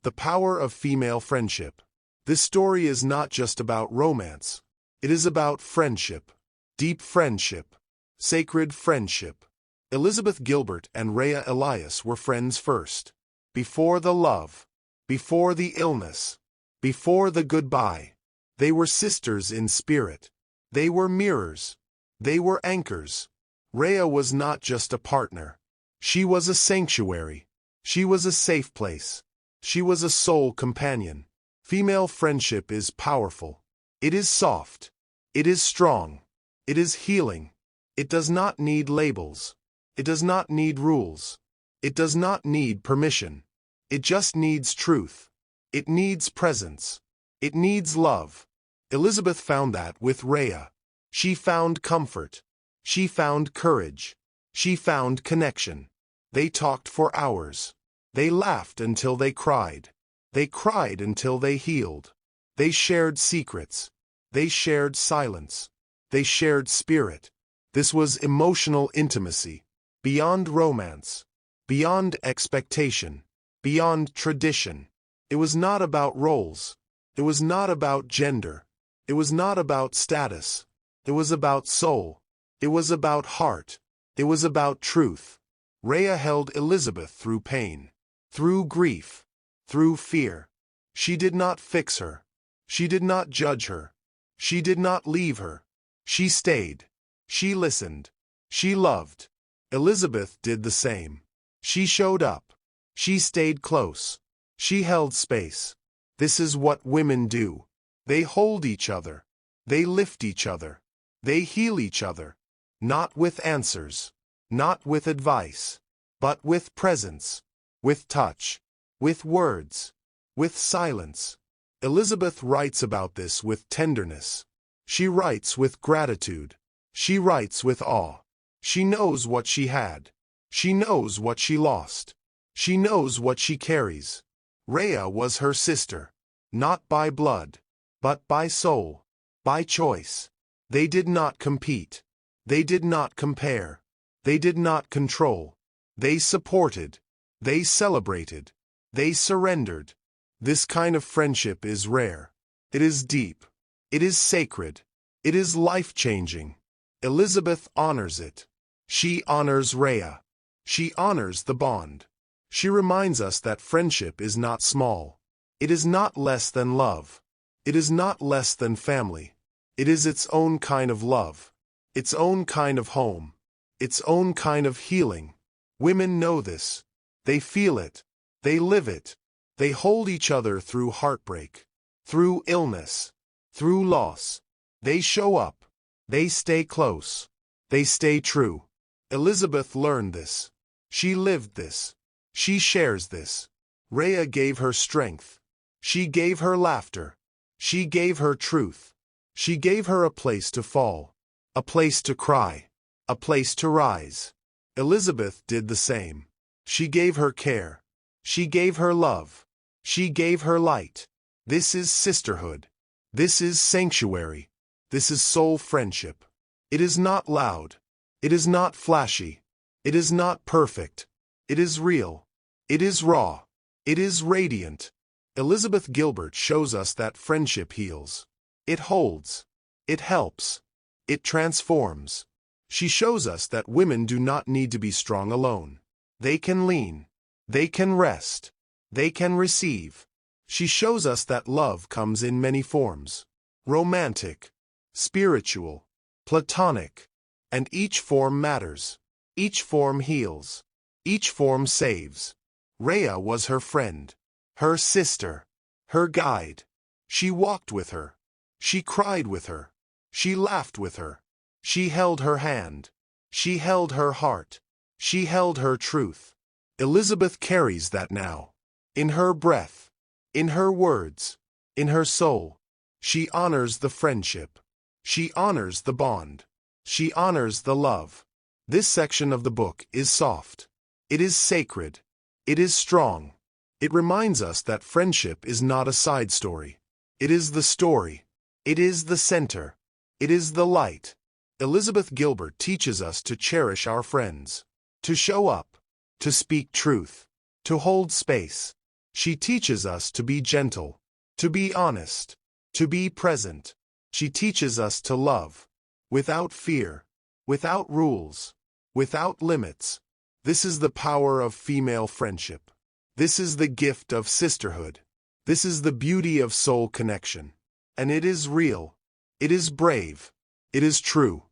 The Power of Female Friendship. This story is not just about romance. It is about friendship. Deep friendship. Sacred friendship. Elizabeth Gilbert and Rayya Elias were friends first. Before the love. Before the illness. Before the goodbye. They were sisters in spirit. They were mirrors. They were anchors. Rayya was not just a partner. She was a sanctuary. She was a safe place. She was a soul companion. Female friendship is powerful. It is soft. It is strong. It is healing. It does not need labels. It does not need rules. It does not need permission. It just needs truth. It needs presence. It needs love. Elizabeth found that with Rayya. She found comfort. She found courage. She found connection. They talked for hours. They laughed until they cried. They cried until they healed. They shared secrets. They shared silence. They shared spirit. This was emotional intimacy. Beyond romance. Beyond expectation. Beyond tradition. It was not about roles. It was not about gender. It was not about status. It was about soul. It was about heart. It was about truth. Rayya held Elizabeth through pain, through grief, through fear. She did not fix her. She did not judge her. She did not leave her. She stayed. She listened. She loved. Elizabeth did the same. She showed up. She stayed close. She held space. This is what women do. They hold each other. They lift each other. They heal each other. Not with answers. Not with advice. But with presence. With touch. With words. With silence. Elizabeth writes about this with tenderness. She writes with gratitude. She writes with awe. She knows what she had. She knows what she lost. She knows what she carries. Rayya was her sister. Not by blood. But by soul. By choice. They did not compete. They did not compare. They did not control. They supported. They celebrated. They surrendered. This kind of friendship is rare. It is deep. It is sacred. It is life-changing. Elizabeth honors it. She honors Rayya. She honors the bond. She reminds us that friendship is not small. It is not less than love. It is not less than family. It is its own kind of love. Its own kind of home. Its own kind of healing. Women know this. They feel it. They live it. They hold each other through heartbreak. Through illness. Through loss. They show up. They stay close. They stay true. Elizabeth learned this. She lived this. She shares this. Rayya gave her strength. She gave her laughter. She gave her truth. She gave her a place to fall, a place to cry, a place to rise. Elizabeth did the same. She gave her care. She gave her love. She gave her light. This is sisterhood. This is sanctuary. This is soul friendship. It is not loud. It is not flashy. It is not perfect. It is real. It is raw. It is radiant. Elizabeth Gilbert shows us that friendship heals. It holds. It helps. It transforms. She shows us that women do not need to be strong alone. They can lean. They can rest. They can receive. She shows us that love comes in many forms: romantic, spiritual, platonic, and each form matters. Each form heals. Each form saves. Rayya was her friend, her sister, her guide. She walked with her. She cried with her. She laughed with her. She held her hand. She held her heart. She held her truth. Elizabeth carries that now. In her breath. In her words. In her soul. She honors the friendship. She honors the bond. She honors the love. This section of the book is soft. It is sacred. It is strong. It reminds us that friendship is not a side story. It is the story. It is the center. It is the light. Elizabeth Gilbert teaches us to cherish our friends, to show up, to speak truth, to hold space. She teaches us to be gentle, to be honest, to be present. She teaches us to love, without fear, without rules, without limits. This is the power of female friendship. This is the gift of sisterhood. This is the beauty of soul connection. And it is real. It is brave. It is true.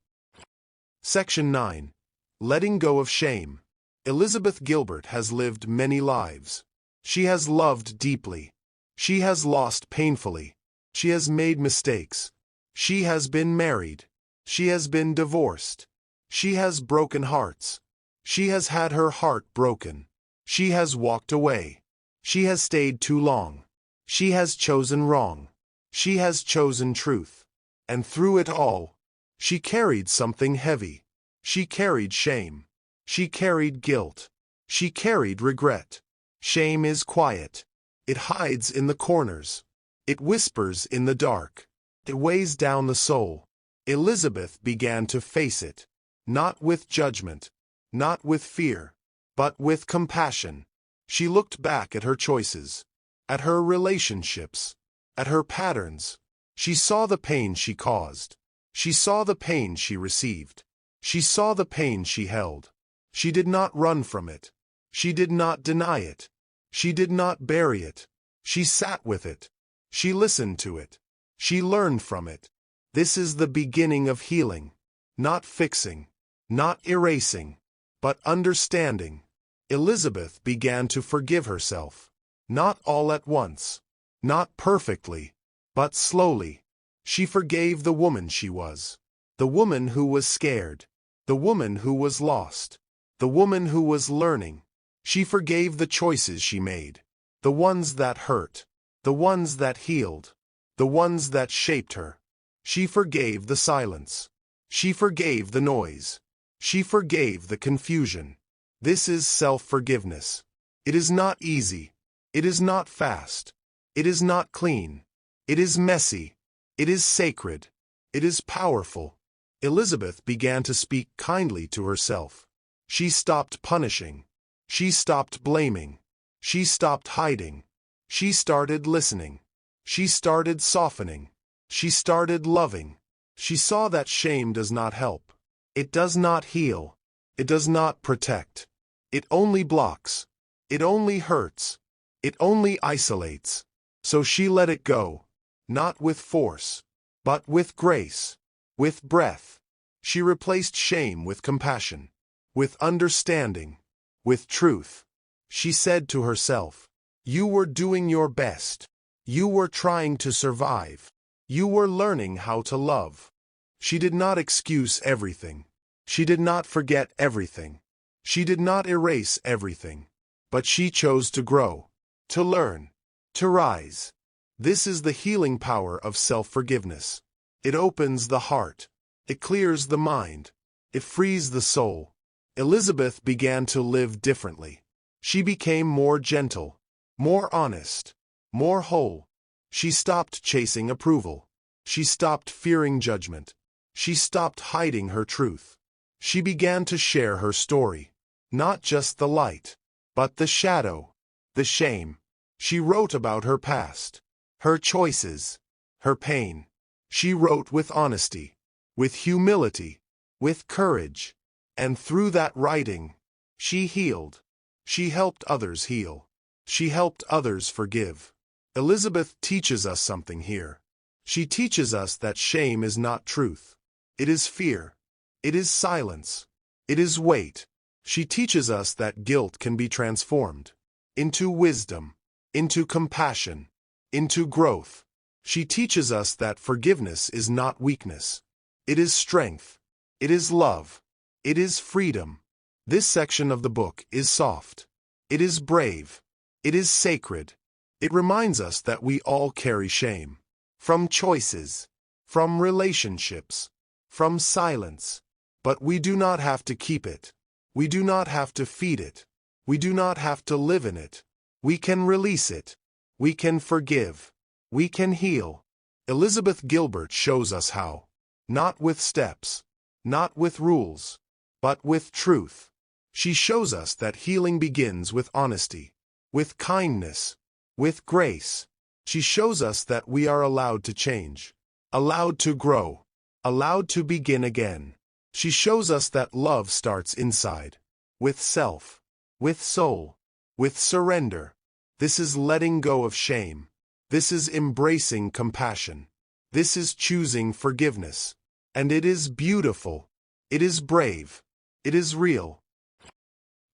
Section 9. Letting Go of Shame. Elizabeth Gilbert has lived many lives. She has loved deeply. She has lost painfully. She has made mistakes. She has been married. She has been divorced. She has broken hearts. She has had her heart broken. She has walked away. She has stayed too long. She has chosen wrong. She has chosen truth. And through it all, she carried something heavy. She carried shame. She carried guilt. She carried regret. Shame is quiet. It hides in the corners. It whispers in the dark. It weighs down the soul. Elizabeth began to face it, not with judgment, not with fear, but with compassion. She looked back at her choices, at her relationships, at her patterns. She saw the pain she caused. She saw the pain she received. She saw the pain she held. She did not run from it. She did not deny it. She did not bury it. She sat with it. She listened to it. She learned from it. This is the beginning of healing. Not fixing, not erasing, but understanding. Elizabeth began to forgive herself. Not all at once. Not perfectly, but slowly. She forgave the woman she was. The woman who was scared. The woman who was lost. The woman who was learning. She forgave the choices she made. The ones that hurt. The ones that healed. The ones that shaped her. She forgave the silence. She forgave the noise. She forgave the confusion. This is self-forgiveness. It is not easy. It is not fast. It is not clean. It is messy. It is sacred. It is powerful. Elizabeth began to speak kindly to herself. She stopped punishing. She stopped blaming. She stopped hiding. She started listening. She started softening. She started loving. She saw that shame does not help. It does not heal. It does not protect. It only blocks. It only hurts. It only isolates. So she let it go, not with force, but with grace, with breath. She replaced shame with compassion, with understanding, with truth. She said to herself, "You were doing your best. You were trying to survive. You were learning how to love." She did not excuse everything. She did not forget everything. She did not erase everything. But she chose to grow. to learn, to rise. This is the healing power of self-forgiveness. It opens the heart. It clears the mind. It frees the soul. Elizabeth began to live differently. She became more gentle, more honest, more whole. She stopped chasing approval. She stopped fearing judgment. She stopped hiding her truth. She began to share her story, not just the light, but the shadow, the shame. She wrote about her past, her choices, her pain. She wrote with honesty, with humility, with courage. And through that writing, she healed. She helped others heal. She helped others forgive. Elizabeth teaches us something here. She teaches us that shame is not truth. It is fear. It is silence. It is weight. She teaches us that guilt can be transformed into wisdom, into compassion, into growth. She teaches us that forgiveness is not weakness. It is strength. It is love. It is freedom. This section of the book is soft. It is brave. It is sacred. It reminds us that we all carry shame. From choices, from relationships, from silence. But we do not have to keep it. We do not have to feed it. We do not have to live in it. We can release it. We can forgive. We can heal. Elizabeth Gilbert shows us how. Not with steps, not with rules, but with truth. She shows us that healing begins with honesty, with kindness, with grace. She shows us that we are allowed to change, allowed to grow, allowed to begin again. She shows us that love starts inside, with self, with soul, with surrender. This is letting go of shame. This is embracing compassion. This is choosing forgiveness. And it is beautiful. It is brave. It is real.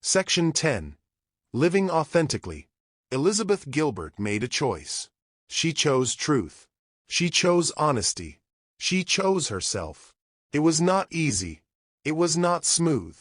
Section 10. Living Authentically. Elizabeth Gilbert made a choice. She chose truth. She chose honesty. She chose herself. It was not easy. It was not smooth.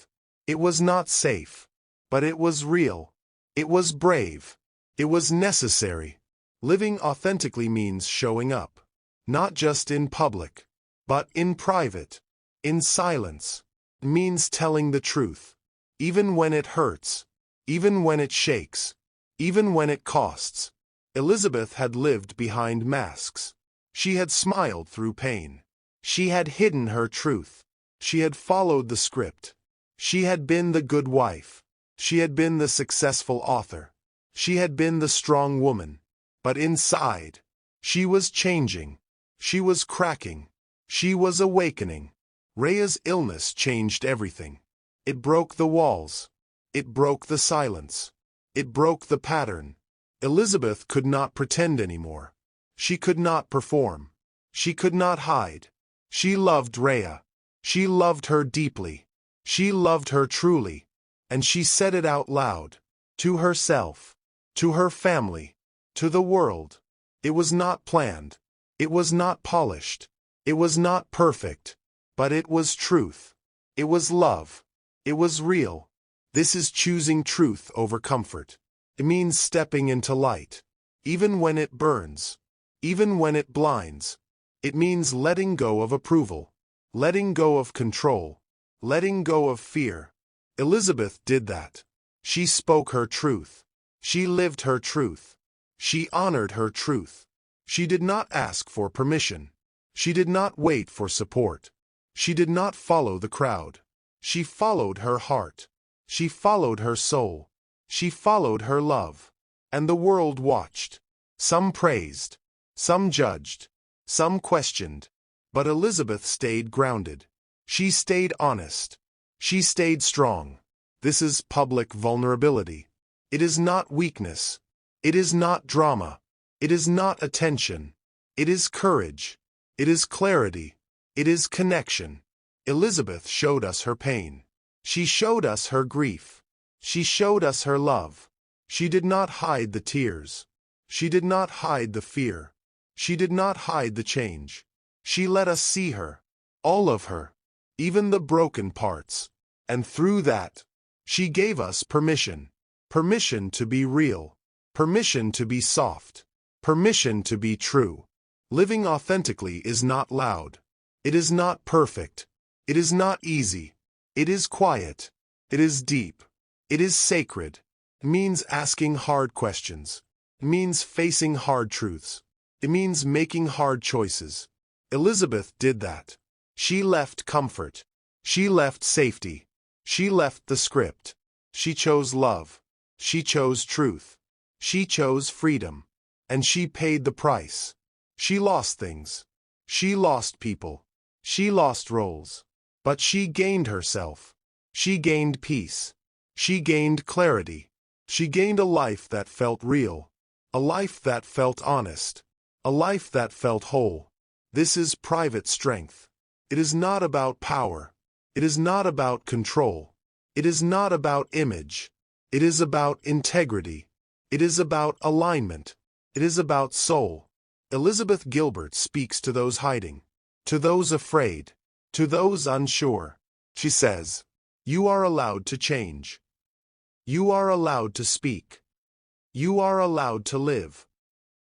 It was not safe. But it was real. It was brave. It was necessary. Living authentically means showing up. Not just in public, but in private, in silence. It means telling the truth. Even when it hurts. Even when it shakes. Even when it costs. Elizabeth had lived behind masks. She had smiled through pain. She had hidden her truth. She had followed the script. She had been the good wife. She had been the successful author. She had been the strong woman. But inside, she was changing. She was cracking. She was awakening. Rayya's illness changed everything. It broke the walls. It broke the silence. It broke the pattern. Elizabeth could not pretend anymore. She could not perform. She could not hide. She loved Rayya. She loved her deeply. She loved her truly. And she said it out loud. To herself. To her family. To the world. It was not planned. It was not polished. It was not perfect. But it was truth. It was love. It was real. This is choosing truth over comfort. It means stepping into light. Even when it burns. Even when it blinds. It means letting go of approval. Letting go of control. Letting go of fear. Elizabeth did that. She spoke her truth. She lived her truth. She honored her truth. She did not ask for permission. She did not wait for support. She did not follow the crowd. She followed her heart. She followed her soul. She followed her love. And the world watched. Some praised. Some judged. Some questioned. But Elizabeth stayed grounded. She stayed honest. She stayed strong. This is public vulnerability. It is not weakness. It is not drama. It is not attention. It is courage. It is clarity. It is connection. Elizabeth showed us her pain. She showed us her grief. She showed us her love. She did not hide the tears. She did not hide the fear. She did not hide the change. She let us see her. All of her. Even the broken parts. And through that, she gave us permission. Permission to be real. permission to be soft, permission to be true. Living authentically is not loud. It is not perfect. It is not easy. It is quiet. It is deep. It is sacred. It means asking hard questions. It means facing hard truths. It means making hard choices. Elizabeth did that. She left comfort. She left safety. She left the script. She chose love. She chose truth. She chose freedom. And she paid the price. She lost things. She lost people. She lost roles. But she gained herself. She gained peace. She gained clarity. She gained a life that felt real. A life that felt honest. A life that felt whole. This is private strength. It is not about power. It is not about control. It is not about image. It is about integrity. It is about alignment. It is about soul. Elizabeth Gilbert speaks to those hiding, to those afraid, to those unsure. She says, "You are allowed to change. You are allowed to speak. You are allowed to live."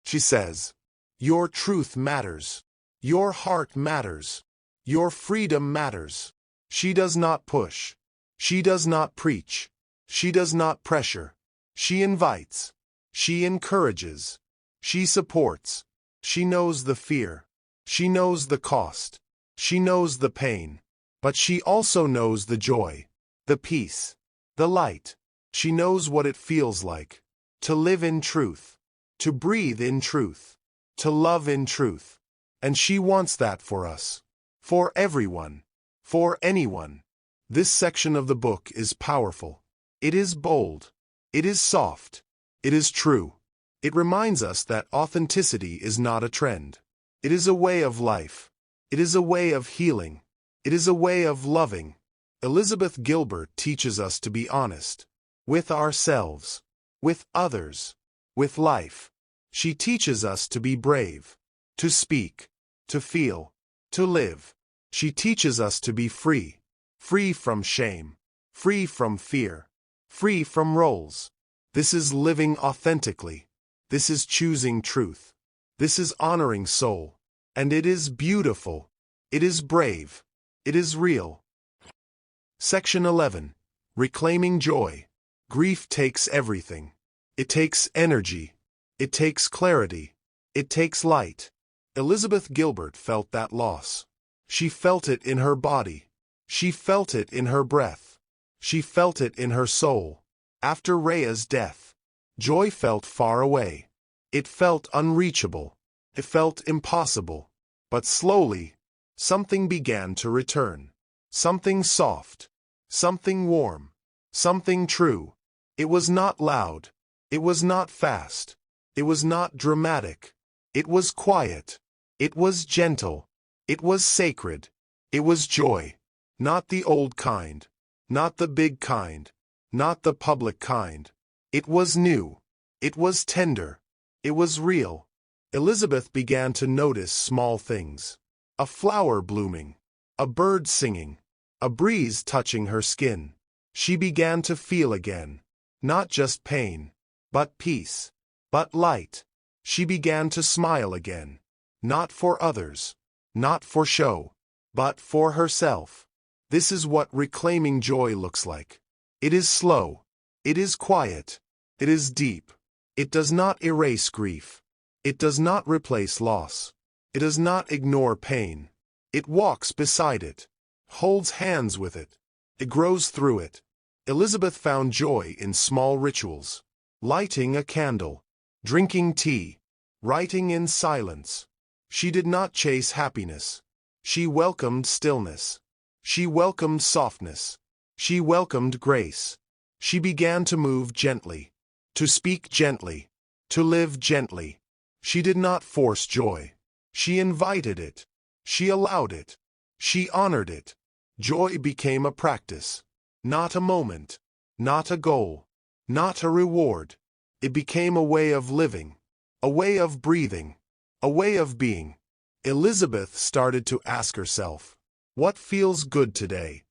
She says, "Your truth matters. Your heart matters. Your freedom matters." She does not push. She does not preach. She does not pressure. She invites. She encourages. She supports. She knows the fear. She knows the cost. She knows the pain. But she also knows the joy, the peace, the light. She knows what it feels like to live in truth, to breathe in truth, to love in truth. And she wants that for us, for everyone, for anyone. This section of the book is powerful. It is bold. It is soft. It is true. It reminds us that authenticity is not a trend. It is a way of life. It is a way of healing. It is a way of loving. Elizabeth Gilbert teaches us to be honest with ourselves, with others, with life. She teaches us to be brave, to speak, to feel, to live. She teaches us to be free, free from shame, free from fear, free from roles. This is living authentically. This is choosing truth. This is honoring soul. And it is beautiful. It is brave. It is real. Section 11. Reclaiming joy. Grief takes everything. It takes energy. It takes clarity. It takes light. Elizabeth Gilbert felt that loss. She felt it in her body. She felt it in her breath. She felt it in her soul. After Rayya's death, joy felt far away. It felt unreachable. It felt impossible. But slowly, something began to return. Something soft. Something warm. Something true. It was not loud. It was not fast. It was not dramatic. It was quiet. It was gentle. It was sacred. It was joy. Not the old kind. Not the big kind. Not the public kind. It was new. It was tender. It was real. Elizabeth began to notice small things. A flower blooming. A bird singing. A breeze touching her skin. She began to feel again. Not just pain, but peace, but light. She began to smile again. Not for others. Not for show. But for herself. This is what reclaiming joy looks like. It is slow. It is quiet. It is deep. It does not erase grief. It does not replace loss. It does not ignore pain. It walks beside it. Holds hands with it. It grows through it. Elizabeth found joy in small rituals. Lighting a candle. Drinking tea. Writing in silence. She did not chase happiness. She welcomed stillness. She welcomed softness. She welcomed grace. She began to move gently. To speak gently. To live gently. She did not force joy. She invited it. She allowed it. She honored it. Joy became a practice. Not a moment. Not a goal. Not a reward. It became a way of living. A way of breathing. A way of being. Elizabeth started to ask herself, what feels good today?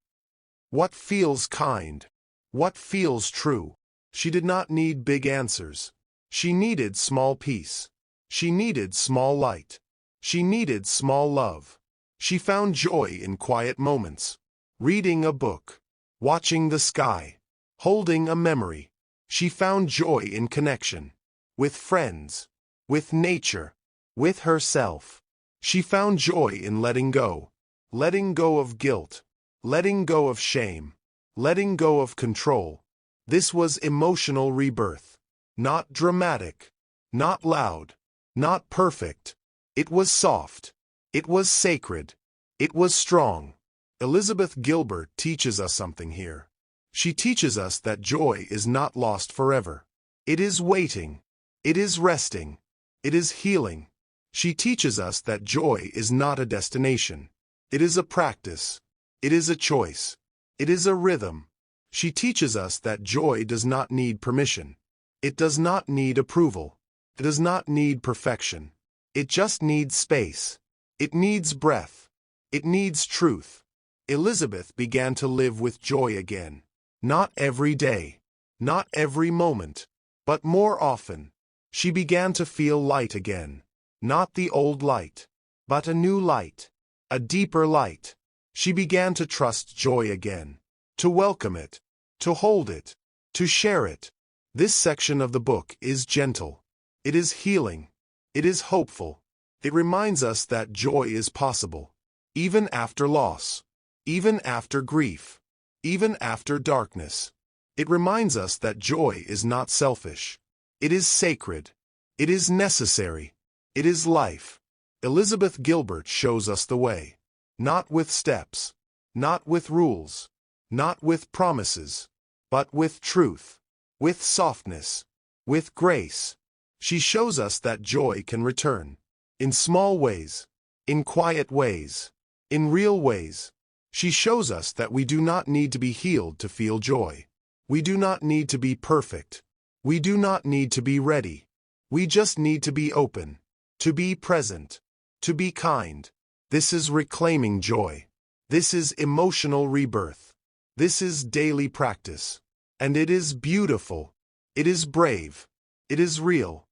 What feels kind? What feels true? She did not need big answers. She needed small peace. She needed small light. She needed small love. She found joy in quiet moments. Reading a book. Watching the sky. Holding a memory. She found joy in connection. With friends. With nature. With herself. She found joy in letting go. Letting go of guilt. Letting go of shame. Letting go of control. This was emotional rebirth. Not dramatic. Not loud. Not perfect. It was soft. It was sacred. It was strong. Elizabeth Gilbert teaches us something here. She teaches us that joy is not lost forever. It is waiting. It is resting. It is healing. She teaches us that joy is not a destination. It is a practice. It is a choice. It is a rhythm. She teaches us that joy does not need permission. It does not need approval. It does not need perfection. It just needs space. It needs breath. It needs truth. Elizabeth began to live with joy again. Not every day. Not every moment. But more often. She began to feel light again. Not the old light. But a new light. A deeper light. She began to trust joy again. To welcome it. To hold it. To share it. This section of the book is gentle. It is healing. It is hopeful. It reminds us that joy is possible. Even after loss. Even after grief. Even after darkness. It reminds us that joy is not selfish. It is sacred. It is necessary. It is life. Elizabeth Gilbert shows us the way. Not with steps. Not with rules. Not with promises. But with truth. With softness. With grace. She shows us that joy can return. In small ways. In quiet ways. In real ways. She shows us that we do not need to be healed to feel joy. We do not need to be perfect. We do not need to be ready. We just need to be open. To be present. To be kind. This is reclaiming joy. This is emotional rebirth. This is daily practice. And it is beautiful. It is brave. It is real.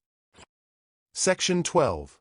Section 12.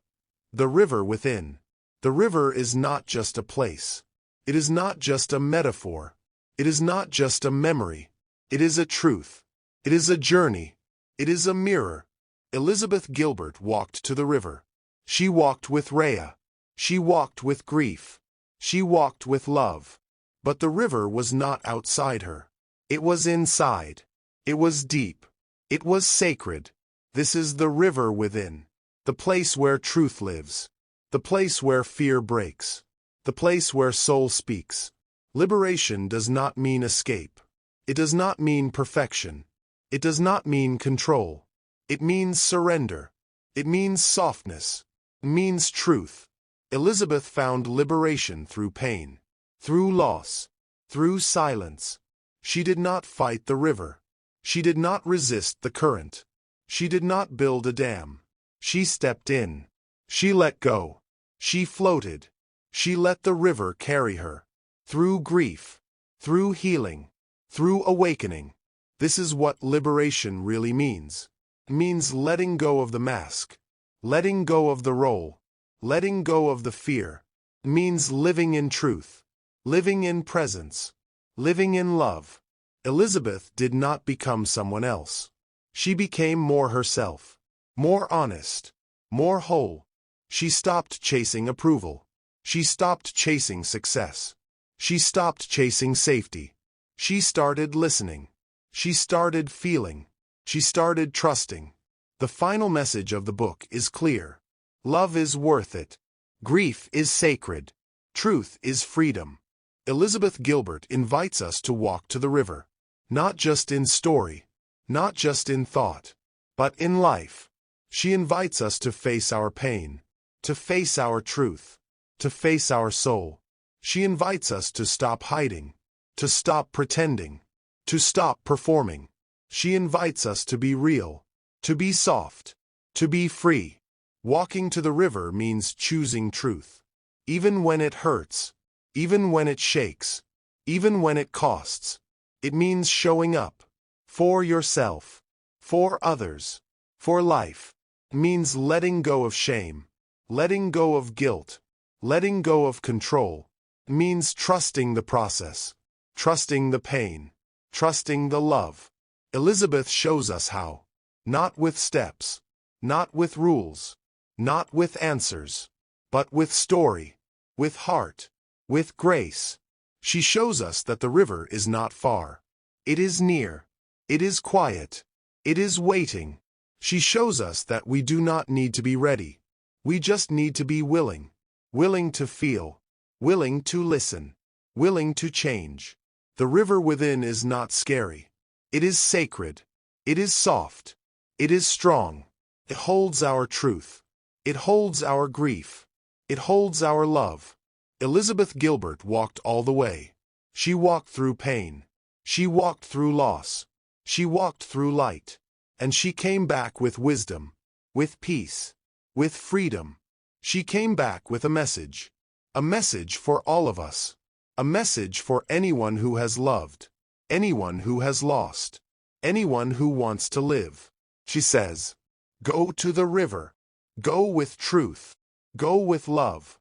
The River Within. The river is not just a place. It is not just a metaphor. It is not just a memory. It is a truth. It is a journey. It is a mirror. Elizabeth Gilbert walked to the river. She walked with Rayya. She walked with grief. She walked with love. But the river was not outside her. It was inside. It was deep. It was sacred. This is the river within. The place where truth lives. The place where fear breaks. The place where soul speaks. Liberation does not mean escape. It does not mean perfection. It does not mean control. It means surrender. It means softness. It means truth. Elizabeth found liberation through pain. Through loss. Through silence. She did not fight the river. She did not resist the current. She did not build a dam. She stepped in. She let go. She floated. She let the river carry her. Through grief. Through healing. Through awakening. This is what liberation really means. It means letting go of the mask. Letting go of the role. Letting go of the fear. It means living in truth. Living in presence. Living in love. Elizabeth did not become someone else. She became more herself. More honest. More whole. She stopped chasing approval. She stopped chasing success. She stopped chasing safety. She started listening. She started feeling. She started trusting. The final message of the book is clear. Love is worth it. Grief is sacred. Truth is freedom. Elizabeth Gilbert invites us to walk to the river. Not just in story. Not just in thought. But in life. She invites us to face our pain. To face our truth. To face our soul. She invites us to stop hiding. To stop pretending. To stop performing. She invites us to be real. To be soft. To be free. Walking to the river means choosing truth. Even when it hurts. Even when it shakes. Even when it costs. It means showing up. For yourself. For others. For life means letting go of shame, letting go of guilt, letting go of control, means trusting the process, trusting the pain, trusting the love. Elizabeth shows us how. Not with steps, not with rules, not with answers, but with story, with heart, with grace. She shows us that the river is not far. It is near. It is quiet. It is waiting. She shows us that we do not need to be ready. We just need to be willing. Willing to feel. Willing to listen. Willing to change. The river within is not scary. It is sacred. It is soft. It is strong. It holds our truth. It holds our grief. It holds our love. Elizabeth Gilbert walked all the way. She walked through pain. She walked through loss. She walked through light. And she came back with wisdom, with peace, with freedom. She came back with a message for all of us, a message for anyone who has loved, anyone who has lost, anyone who wants to live. She says, go to the river, go with truth, go with love.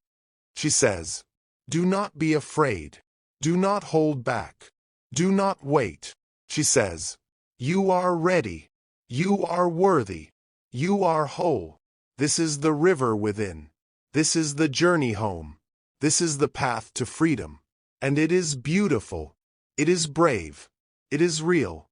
She says, do not be afraid, do not hold back, do not wait. She says, you are ready. You are worthy. You are whole. This is the river within. This is the journey home. This is the path to freedom. And it is beautiful. It is brave. It is real.